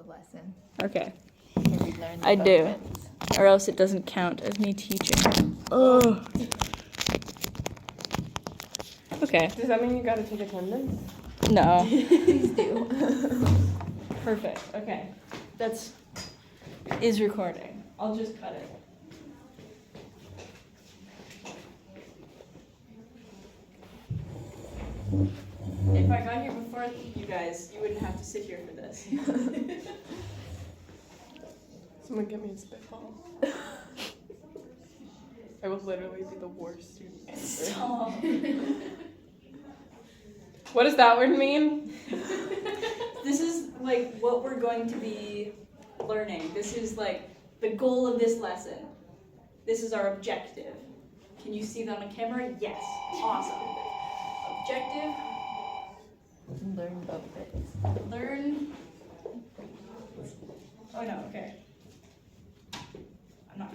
the lesson. Okay. Can we learn the I do. benefits? Or else it doesn't count as me teaching. Oh. Okay. Does that mean you gotta take attendance? No. Please do. Perfect. Okay. That's is recording. I'll just cut it. If I got here before you guys, you wouldn't have to sit here for this. Someone get me a spitball. I will literally be the worst student ever. Stop. What does that word mean? This is like what we're going to be learning. This is like the goal of this lesson. This is our objective. Can you see that on camera? Yes. Awesome. Objective, Learn benefits. learn. Oh no, okay. I'm not.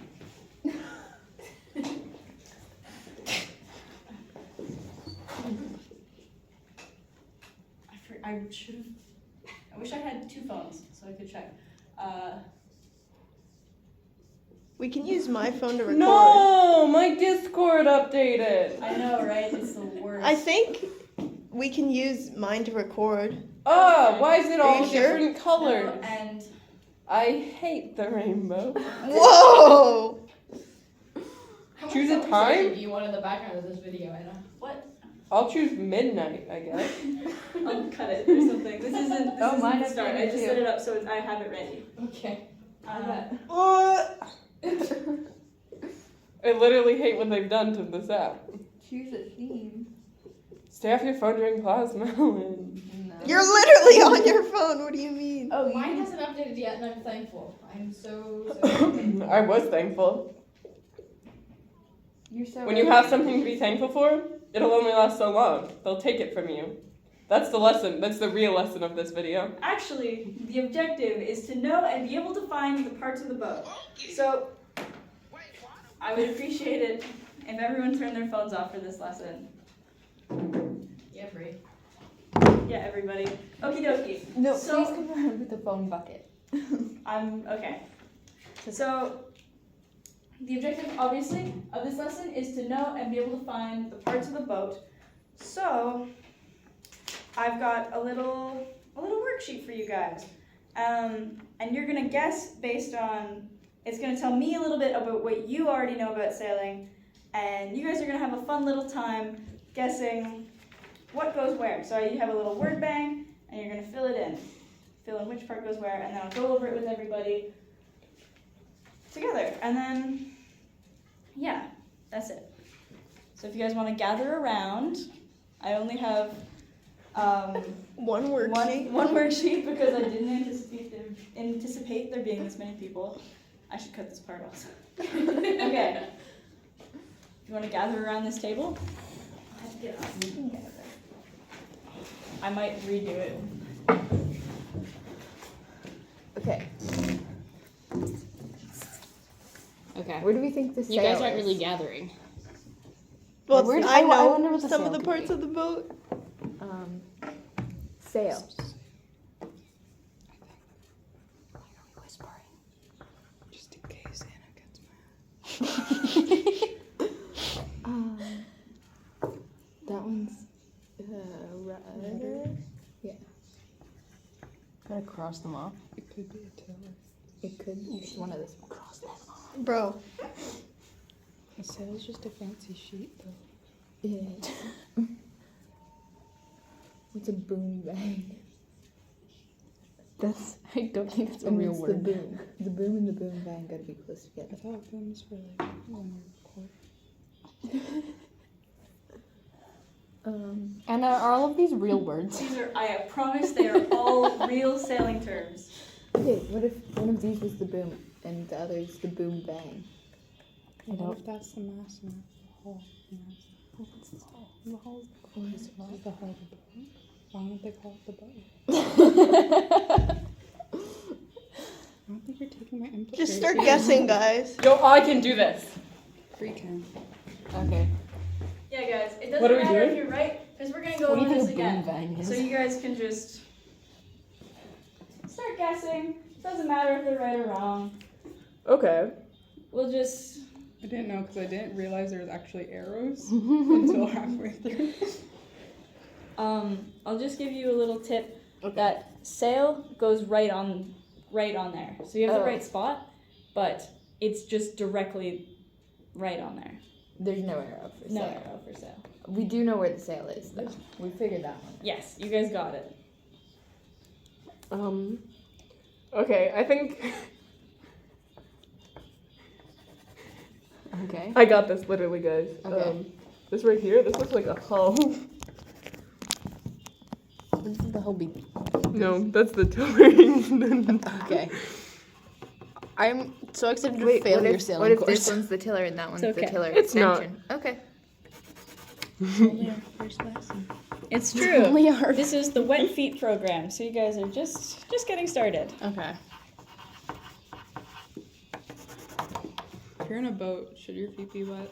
I should have. I wish I had two phones so I could check. We can use my phone to record. No, my Discord updated. I know, right? It's the worst. I think we can use mine to record. Oh, why is it Are all you sure? different colors? No, and I hate the rainbow. Whoa! Choose a time? Do you want in the background of this video, Anna? what? I'll choose midnight, I guess. I'll cut it or something. This isn't. This Oh, isn't mine the is start. I ready just too. set it up so I have it ready. Okay. What? I literally hate what they've done to this app. Choose a theme. Stay off your phone during class, Melon. No. You're literally on your phone. What do you mean? Oh, Mine you. hasn't updated yet, and I'm thankful. I'm so thankful. I was thankful. You're so. When you have something to be thankful for, it'll only last so long. They'll take it from you. That's the lesson. That's the real lesson of this video. Actually, the objective is to know and be able to find the parts of the boat. So, I would appreciate it if everyone turned their phones off for this lesson. Yeah, Bree. Yeah, everybody. Okie dokie. No, So- please come around with the phone bucket. I'm okay. So, the objective, obviously, of this lesson is to know and be able to find the parts of the boat. So, I've got a little worksheet for you guys, and you're gonna guess based on. It's gonna tell me a little bit about what you already know about sailing, and you guys are gonna have a fun little time guessing what goes where. So you have a little word bang, and you're gonna fill it in. Fill in which part goes where, and then I'll go over it with everybody together. And then, yeah, that's it. So if you guys want to gather around, I only have One worksheet. one worksheet because I didn't anticipate there being this many people. I should cut this part off. Okay. You want to gather around this table? I have to get up. You can gather. I might redo it. Okay. Okay. Where do we think this You guys sail aren't is? really gathering. Well, Where do- I I know wonder what the some of sail the could parts be. of the boat. Sail. Just in case Anna gets That one's rudder. Yeah. Gotta cross them off. It could be a tiller. It could be one of those. Cross them off. Bro, A sail's just a fancy sheet, though. Yeah. What's a boom bang? That's. I don't think that's a real word. The boom. The boom and the boom bang gotta be close together. thought booms were like when we record. Anna, are all of these real words? These are, I promise they are all real sailing terms. Okay, what if one of these was the boom and the other is the boom bang? I don't. If that's the mast and that's the hull? What's the hull? The hull is not the hull of the boat. Why don't they call it the boat? I don't think you're taking my input. just very start seriously. guessing, guys. Yo, I can do this. Freaking. Okay. Yeah, guys, it doesn't What are we matter if doing? you're right, because we're gonna go What do over you this think a boom again. bang is? So you guys can just start start guessing. Doesn't matter if they're right or wrong. Okay. We'll just. I didn't know because I didn't realize there was actually arrows until halfway through. I'll just give you a little tip. That sail goes right on there. So you have the right spot, but it's just directly right on there. There's no arrow for No sail. arrow for sail. We do know where the sail is, though. We figured that one. Yes, you guys got it. Okay, I think Okay. I got this, literally, guys. Okay. This right here, this looks like a hull. This is the whole beat. No, that's the tiller. Okay. I'm so excited to Wait, fail what your if, sailing what if course. this one's the tiller and that one's okay. the tiller It's not. extension? Okay. Only our first lesson. It's true. Only our This is the wet feet program, so you guys are just getting started. Okay. If you're in a boat, should your feet be wet?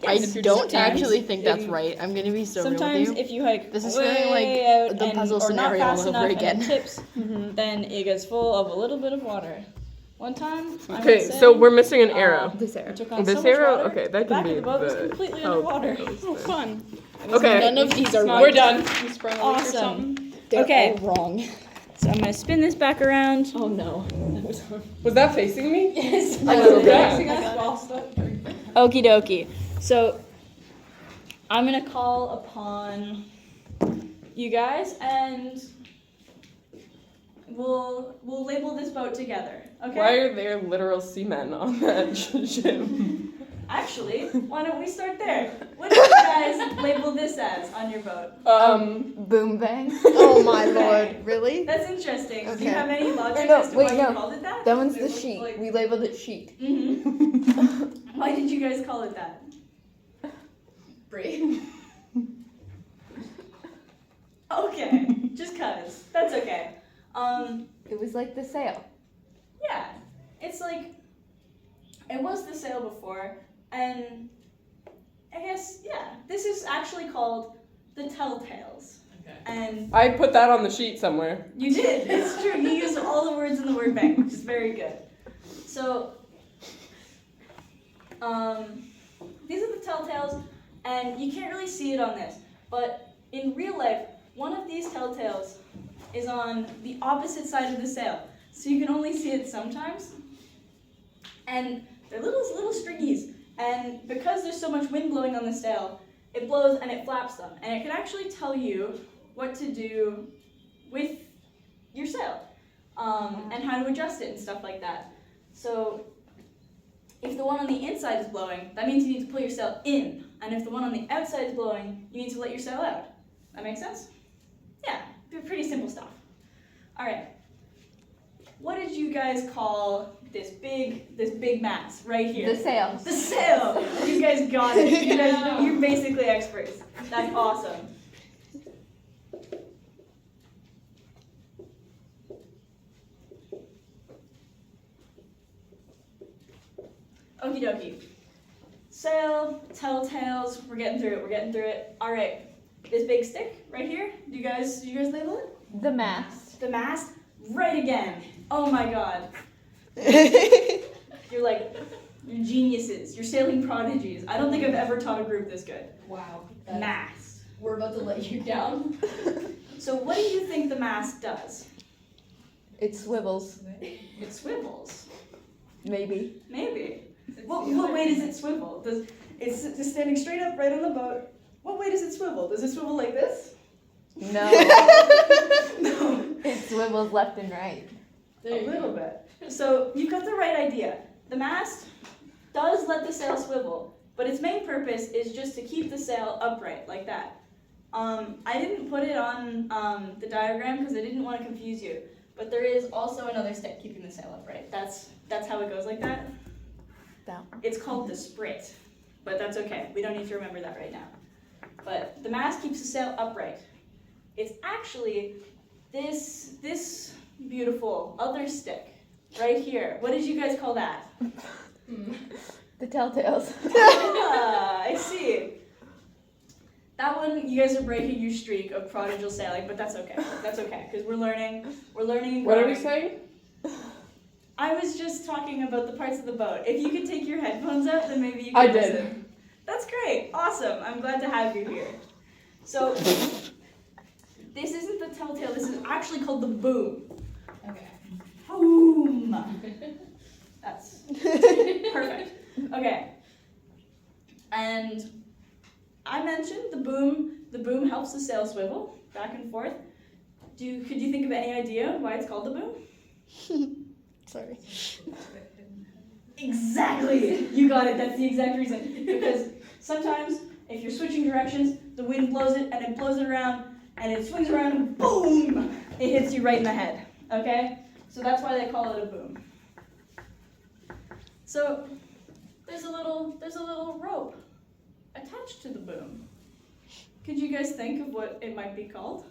I Yes, don't sometimes actually think that's in- right. I'm gonna be so Sometimes real with you. if you hike This is way feeling like out the and, puzzle or not scenario fast all enough over and again. it tips, then it gets full of a little bit of water. One time, I Okay, went so sailing, we're missing an arrow. This I arrow. took on This so much arrow? water, Okay, the that back can of be the boat was the- completely oh, underwater. Oh, fun. Okay. None of these are We're right. done. You sprung a leak or Awesome. something? They're Okay. all wrong. So I'm gonna spin this back around. Oh no. Was that facing me? Yes. A little bit. Facing us while stuck. Okie dokie. So I'm gonna call upon you guys, and we'll label this boat together. Okay. Why are there literal seamen on that ship? Actually, why don't we start there? What do you guys label this as on your boat? Boom bang. Oh my lord. Really? That's interesting. Do you Okay. have any logic No, as to wait, why no. you called it that? That one's It the looks sheet. like- We labeled it sheet. Mhm. Why did you guys call it that? Brave. Okay, just cause. That's okay. It was like the sail. Yeah, it's like it was the sail before, and I guess yeah, this is actually called the Telltales. Okay. And I put that on the sheet somewhere. you did. It's true. You used all the words in the word bank, which is very good. So, these are the Telltales, and you can't really see it on this, but in real life, one of these Telltales is on the opposite side of the sail, so you can only see it sometimes. And they're little stringies, and because there's so much wind blowing on the sail, it blows and it flaps them, and it can actually tell you what to do with your sail, and how to adjust it and stuff like that. So if the one on the inside is blowing, that means you need to pull your sail in, and if the one on the outside is blowing, you need to let your sail out. That makes sense? Yeah, pretty simple stuff. All right. What did you guys call this big mast right here? The sail. The sail. You guys got it. You guys, you're basically experts. That's awesome. Okie dokie. Sail, Telltales. We're getting through it. All right. This big stick right here. Do you guys label it? The mast. The mast. Right again. Oh my god. You're geniuses. You're sailing prodigies. I don't think I've ever taught a group this good. Wow. Mast. We're about to let you down. So what do you think the mast does? It swivels. It swivels. Maybe. Maybe. What way does it swivel? It's just standing straight up right on the boat. What way does it swivel? Does it swivel like this? No. No. It swivels left and right. A little bit. So you've got the right idea. The mast does let the sail swivel, but its main purpose is just to keep the sail upright, like that. I didn't put it on the diagram because I didn't want to confuse you, but there is also another stick keeping the sail upright. That's how it goes like that. That one. It's called the sprit, but that's okay. We don't need to remember that right now. But the mast keeps the sail upright. It's actually this beautiful other stick right here. What did you guys call that? The Telltales. Ah, I see. that one, you guys are breaking your streak of prodigal sailing, but that's okay. That's okay, because we're learning and growing. What are we saying? I was just talking about the parts of the boat. If you could take your headphones out, then maybe you could I did. listen. That's great. Awesome. I'm glad to have you here. So, this isn't the telltale. This is actually called the boom. Okay. Boom. That's perfect. Okay. And I mentioned the boom. The boom helps the sail swivel back and forth. Could you think of any idea why it's called the boom? Sorry. Exactly. You got it. That's the exact reason. Because sometimes if you're switching directions, the wind blows it and it blows it around and it swings around and boom, it hits you right in the head. Okay? So that's why they call it a boom. So there's a little rope attached to the boom. Could you guys think of what it might be called?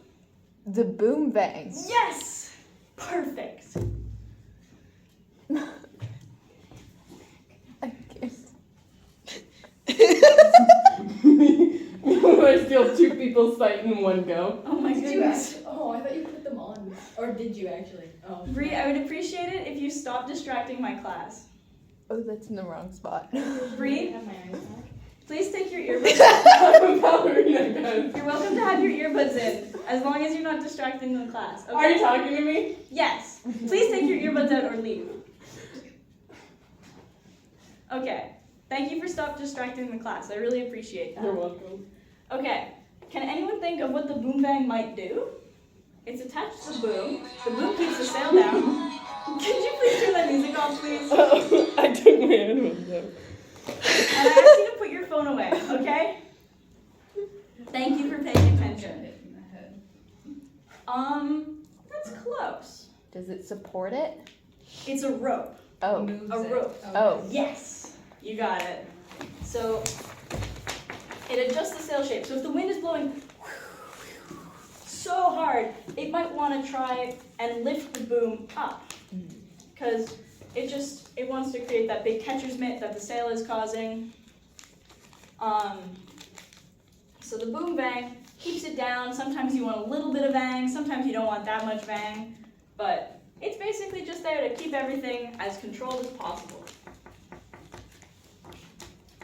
The boom bang. Yes! Perfect. I guess. I steal two people's sight in one go. Oh my Did you goodness. actually? Oh, I thought you put them on. Or did you actually? Oh. Bree, I would appreciate it if you stopped distracting my class. Oh, that's in the wrong spot. Bree, Have my eyes back. please take your earbuds. I'm a ballerina, guys. You're welcome to have your earbuds in, as long as you're not distracting the class. Okay? Are you talking to me? Yes. Please take your earbuds out or leave. Okay. Thank you for stop distracting the class. I really appreciate You're that. welcome. Okay. Can anyone think of what the boom bang might do? It's attached to the boom. The boom keeps the sail down. Could you please turn that music off, please? I took my headphones out. And I asked you to put your phone away, okay? Thank you for paying attention. Hit in the head. That's close. Does it support it? It's a rope. Oh. Moves A it. rope. Oh. Yes, you got it. So it adjusts the sail shape. So if the wind is blowing so hard, it might want to try and lift the boom up, because it wants to create that big catcher's mitt that the sail is causing. So the boom bang keeps it down. Sometimes you want a little bit of bang, sometimes you don't want that much bang, but it's basically just there to keep everything as controlled as possible.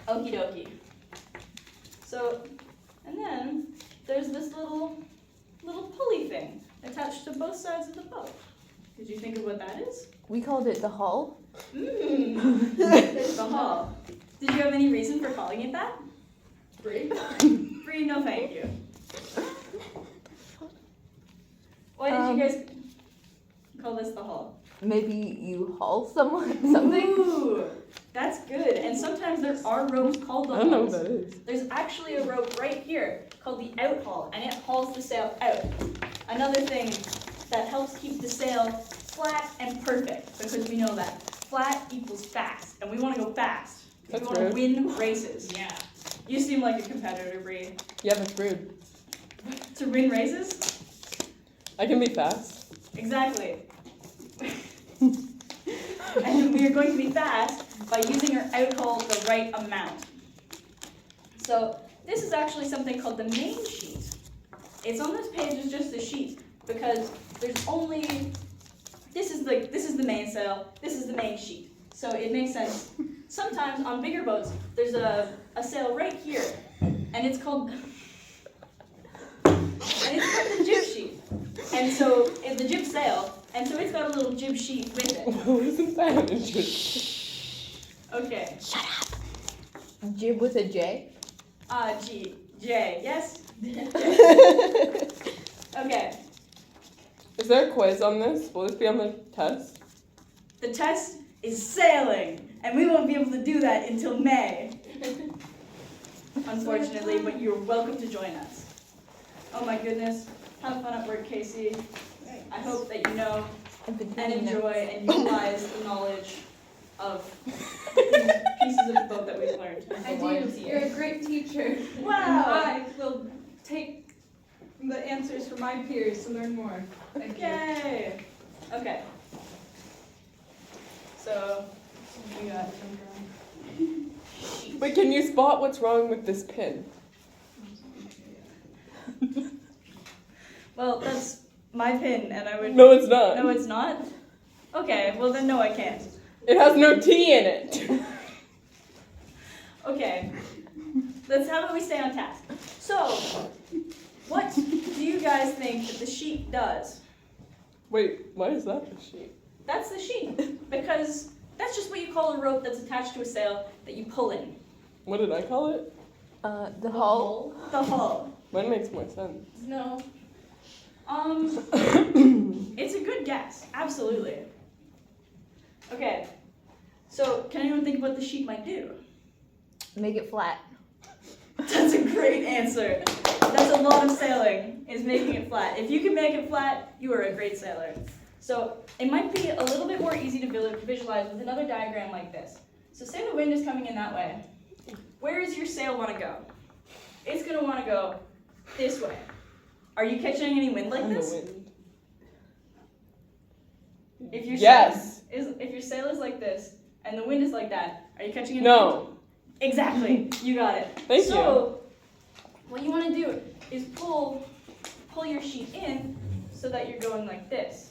Okie dokie. So, and then there's this little pulley thing attached to both sides of the boat. Did you think of what that is? We called it the hull. There's the hull. Did you have any reason for calling it that? Bree? Bree, no thank you. Why did you guys call this the hull? Maybe you haul someone something? Ooh, that's good. And sometimes there are ropes called the I don't know what hulls. that is. There's actually a rope right here called the out haul, and it hauls the sail out. Another thing that helps keep the sail flat and perfect, because we know that flat equals fast, and we want to go fast. We That's want to rude. win races. Yeah. You seem like a competitor, Bree. Yeah, that's rude. To win races? I can be fast. Exactly. And we are going to be fast by using our out haul the right amount. So this is actually something called the main sheet. It's on this page as just a sheet because there's only this is the main sail, this is the main sheet. So it makes sense. Sometimes on bigger boats there's a sail right here and it's called the jib sheet. And so it's the jib sail, and so it's got a little jib sheet with it. Wasn't that interesting? Okay. Jib with a J? G, J, yes? Okay. Is there a quiz on this? Will this be on the test? The test is sailing, and we won't be able to do that until May. Unfortunately, but you're welcome to join us. Oh my goodness. Have fun at work, Casey. I hope that you know I've been and taking notes. enjoy and utilize the knowledge of pieces of the book that we've learned. I do. You're a great teacher. Wow. I will take the answers from my peers to learn more. Thank you. Yay! Okay. So, we got Wait, can you spot what's wrong with this pin? Well, that's my pin, and I would. No, it's not. No, it's not? Okay, well then, no, I can't. It has no T in it. Okay, how about we stay on task? So, what do you guys think that the sheet does? Wait, why is that the sheet? That's the sheet, because that's just what you call a rope that's attached to a sail that you pull in. What did I call it? The hull. The hull. Mine makes more sense. No. It's a good guess, absolutely. Okay, so can anyone think what the sheet might do? Make it flat. That's a great answer. That's a lot of sailing, is making it flat. If you can make it flat, you are a great sailor. So it might be a little bit more easy to visualize with another diagram like this. So say the wind is coming in that way. Where does your sail want to go? It's going to want to go this way. Are you catching any wind like On the this? wind. If your Yes. if your sail is like this and the wind is like that, are you catching any wind? No. Exactly. You got it. Thank So, what you want to do is pull your sheet in so that you're going like this.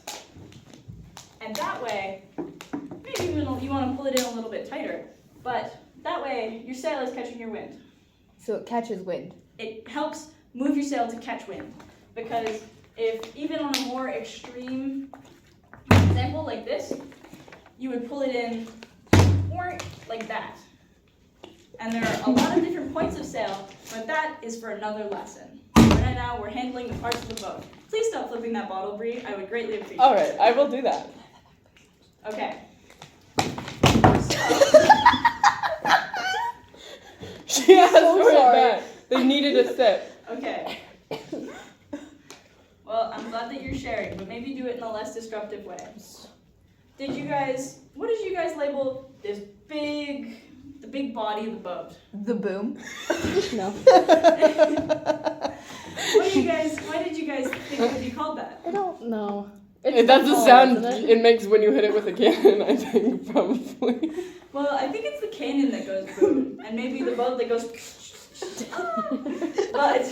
And that way, maybe you want to pull it in a little bit tighter, but that way your sail is catching your wind. So it catches wind. It helps move your sail to catch wind, because if even on a more extreme example like this, you would pull it in more like that. And there are a lot of different points of sail, but that is for another lesson. Right now we're handling the parts of the boat. Please stop flipping that bottle, Bree. I would greatly appreciate it. Alright, I will do that. Okay. She asked So for it sorry. back. They needed a sip. Okay. Well, I'm glad that you're sharing, but maybe do it in a less disruptive way. What did you guys label the big body of the boat? The boom. No. Why did you guys think it would be called that? I don't know. That's the sound it makes when you hit it with a cannon, I think, probably. Well, I think it's the cannon that goes boom, and maybe the boat that goes. But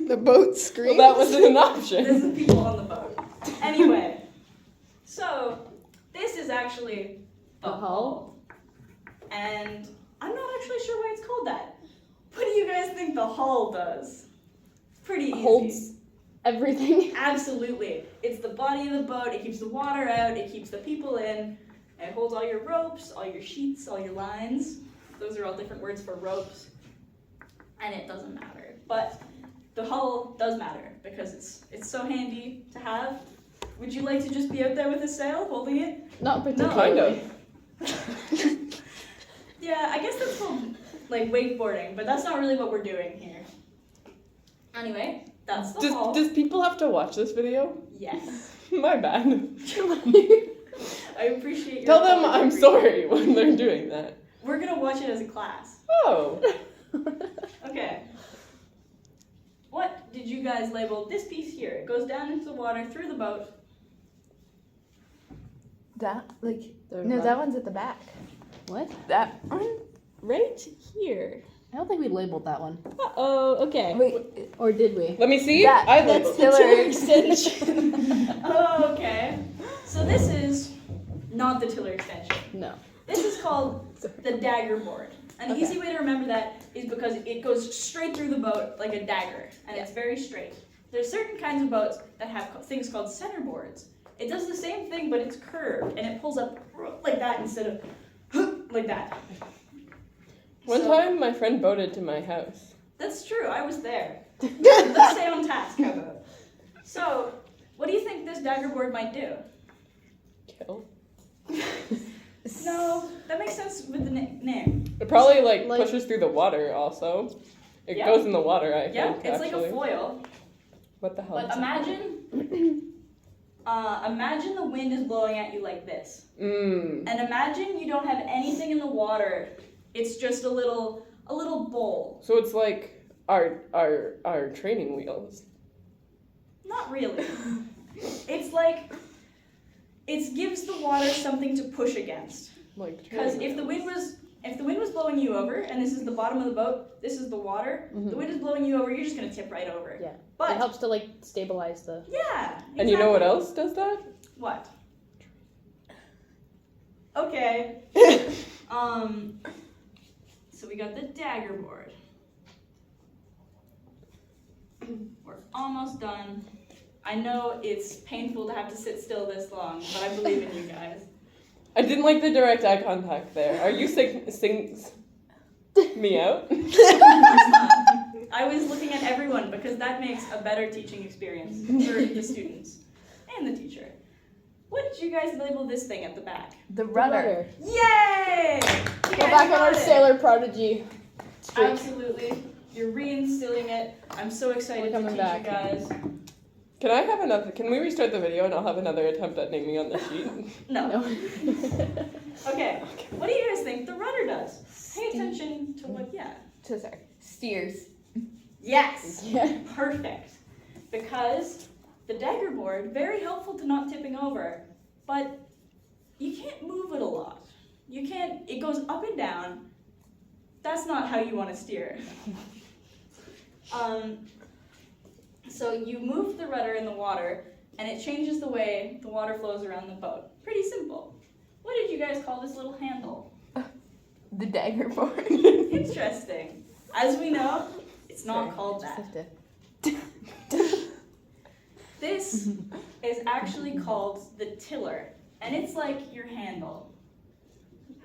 The boat Well, screams. that wasn't an there's option. the people on the boat. Anyway, so this is actually the hull, and I'm not actually sure why it's called that. What do you guys think the hull does? Pretty easy. Holds everything. Absolutely. It's the body of the boat. It keeps the water out. It keeps the people in. It holds all your ropes, all your sheets, all your lines. Those are all different words for ropes. And it doesn't matter. But the hull does matter because it's so handy to have. Would you like to just be out there with a sail holding it? Not No. particularly. Kind of. Yeah, I guess that's called like wakeboarding, but that's not really what we're doing here. Anyway, that's the hull. Does people have to watch this video? Yes. My bad. I appreciate your Tell them apology. I'm sorry when they're doing that. We're gonna watch it as a class. Oh. Okay. What did you guys label this piece here? It goes down into the water through the boat. That like Third no, one. that one's at the back. What? That one right here. I don't think we labeled that one. Oh, okay. Wait, Or did we? Let me see. That- I that's labeled. tiller extension. Oh, okay. So this is not the tiller extension. No. This is called the dagger board. An Okay. easy way to remember that is because it goes straight through the boat like a dagger, and it's very straight. There's certain kinds of boats that have things called center boards. It does the same thing, but it's curved, and it pulls up like that instead of like that. One So- time, my friend boated to my house. That's true, I was there. Let's stay on task, how about? So, what do you think this dagger board might do? Kill. No, that makes sense with the name. It probably like Like- pushes through the water. Also, it Yeah. goes in the water. I Yeah, think. it's actually. like a foil. What the hell? But is imagine, imagine the wind is blowing at you like this. it? Mm. And imagine you don't have anything in the water. It's just a little bowl. So it's like our training wheels. Not really. It's like, it gives the water something to push against. Like Because training if the wheels. wind was if the wind was blowing you over, and this is the bottom of the boat, this is the water, the wind is blowing you over, you're just gonna tip right over. Yeah. But It helps to like stabilize the. yeah. And you know what exactly. else does that? What? Okay. So we got the dagger board. We're almost done. I know it's painful to have to sit still this long, but I believe in you guys. I didn't like the direct eye contact there. Are you sing me out? I was looking at everyone because that makes a better teaching experience for the students and the teacher. What did you guys label this thing at the back? The rudder. Yay! You Go guys back on got our it. Sailor Prodigy streak. Absolutely. You're reinstilling it. I'm so excited We're to coming teach back. you guys. Can I have another? Can we restart the video and I'll have another attempt at naming on the sheet? No. No. Okay. What do you guys think the rudder does? Pay attention to what, yeah. Sorry. Steers. Yes! Yeah. Perfect. Because the dagger board, very helpful to not tipping over, but you can't move it a lot. You can't, it goes up and down. That's not how you want to steer. So you move the rudder in the water, and it changes the way the water flows around the boat. Pretty simple. What did you guys call this little handle? The dagger board. Interesting. As we know, it's not Sorry, called just that. have to- This is actually called the tiller, and it's like your handle.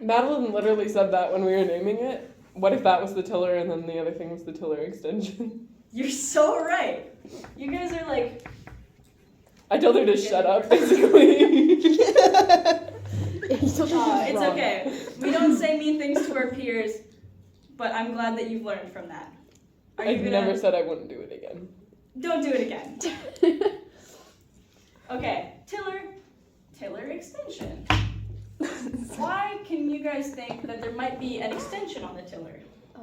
Madeline literally said that when we were naming it. What if that was the tiller and then the other thing was the tiller extension? You're so right. You guys are like, I told her to shut up, basically. It's wrong. okay. We don't say mean things to our peers, but I'm glad that you've learned from that. Are you I never said I wouldn't do it again. Don't do it again. Okay, tiller extension. Why can you guys think that there might be an extension on the tiller?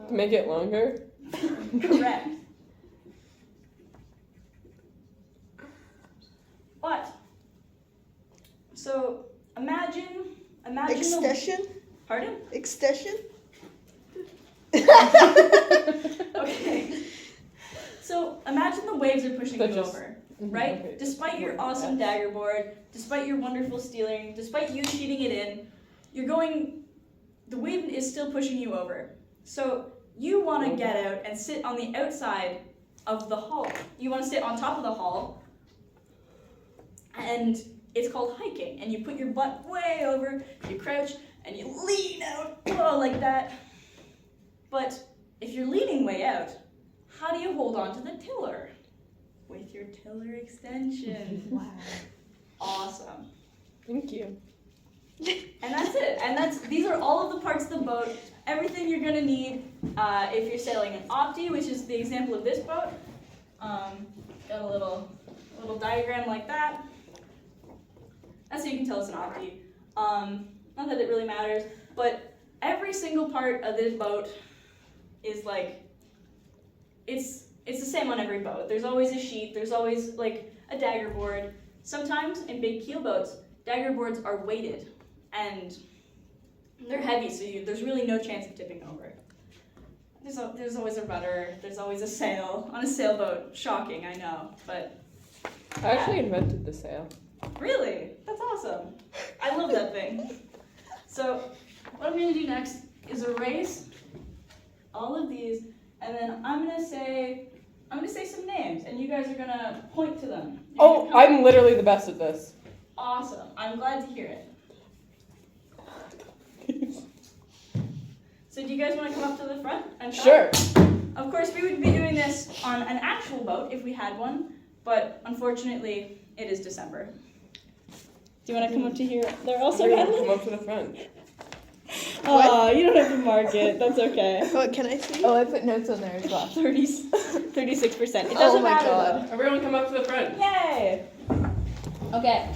Make it longer? Correct. But, so imagine Extension? Pardon? Extension? Okay. So imagine the waves are pushing That you just- over, right? Okay. Despite your awesome dagger board, despite your wonderful stealing, despite you cheating it in, the wind is still pushing you over. So you want to get out and sit on the outside of the hull. You want to sit on top of the hull, and it's called hiking. And you put your butt way over, you crouch, and you lean out, like that. But if you're leaning way out, how do you hold on to the tiller? With your tiller extension. Wow. Awesome. Thank you. And that's it. And these are all of the parts of the boat. Everything you're gonna need if you're sailing an opti, which is the example of this boat. Got a little diagram like that. That's so you can tell it's an opti. Not that it really matters, but every single part of this boat is like, it's the same on every boat. There's always a sheet, there's always like a dagger board. Sometimes in big keel boats, dagger boards are weighted and they're heavy, so there's really no chance of tipping over. There's always a rudder, there's always a sail on a sailboat. Shocking, I know, but I actually invented the sail. really, that's awesome. I love that thing. So what I'm gonna do next is erase all of these, and then I'm gonna say some names, and you guys are gonna point to them. You're Oh, gonna come- I'm literally the best at this. awesome. I'm glad to hear it. So do you guys want to come up to the front and talk? Sure. Of course, we would be doing this on an actual boat if we had one, but unfortunately, it is December. Do you want to come up to here? They're also Come up to the front. Oh, you don't have to mark it. That's okay. What can I see? Oh, I put notes on there as well. 36%. It doesn't Oh my matter. God. Everyone come up to the front. Though. Yay! Okay.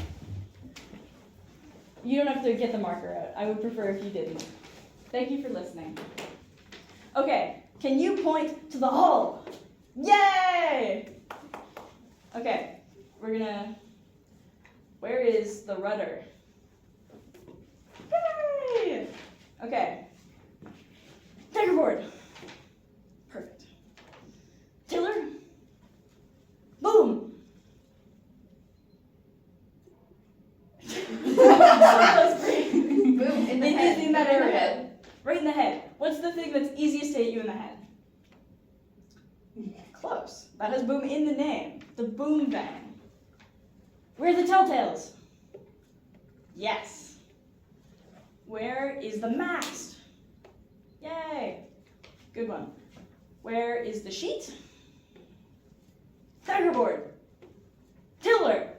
You don't have to get the marker out. I would prefer if you didn't. Thank you for listening. Okay, can you point to the hull? Yay! Okay, where is the rudder? Yay! Okay, That has boom in the name. The boom bang. Where are the telltales? Yes. Where is the mast? Yay. Good one. Where is the sheet? Daggerboard. Tiller.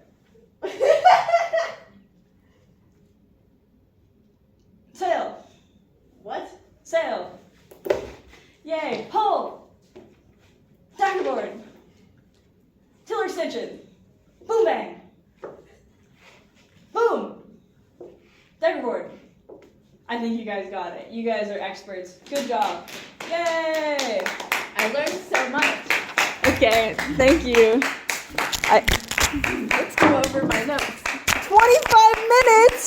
Sail. What? Sail. Yay. Hull. Daggerboard. Tiller stitching. Boom bang. Boom. Daggerboard. I think you guys got it. You guys are experts. Good job. Yay! I learned so much. Okay, thank you. Let's go over my notes. 25 minutes!